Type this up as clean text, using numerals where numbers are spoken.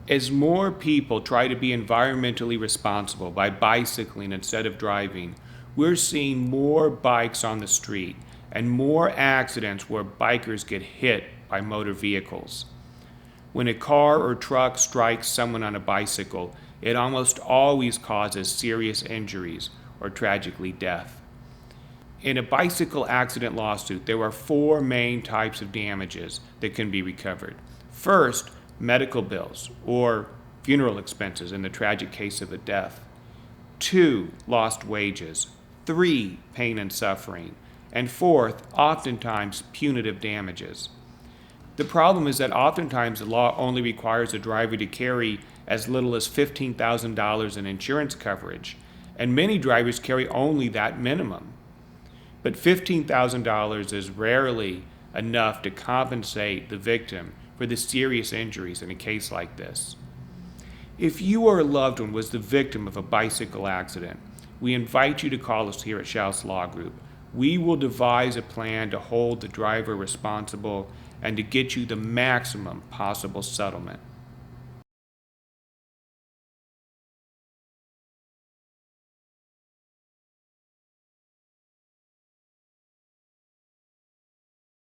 As more people try to be environmentally responsible by bicycling instead of driving, we're seeing more bikes on the street and more accidents where bikers get hit by motor vehicles. When a car or truck strikes someone on a bicycle, it almost always causes serious injuries or tragically death. In a bicycle accident lawsuit, there are four main types of damages that can be recovered. First, medical bills or funeral expenses in the tragic case of a death. 2, lost wages. 3, pain and suffering. And fourth, oftentimes punitive damages. The problem is that oftentimes the law only requires a driver to carry as little as $15,000 in insurance coverage, and many drivers carry only that minimum. But $15,000 is rarely enough to compensate the victim for the serious injuries in a case like this. If you or a loved one was the victim of a bicycle accident, we invite you to call us here at Schaus Law Group. We will devise a plan to hold the driver responsible and to get you the maximum possible settlement.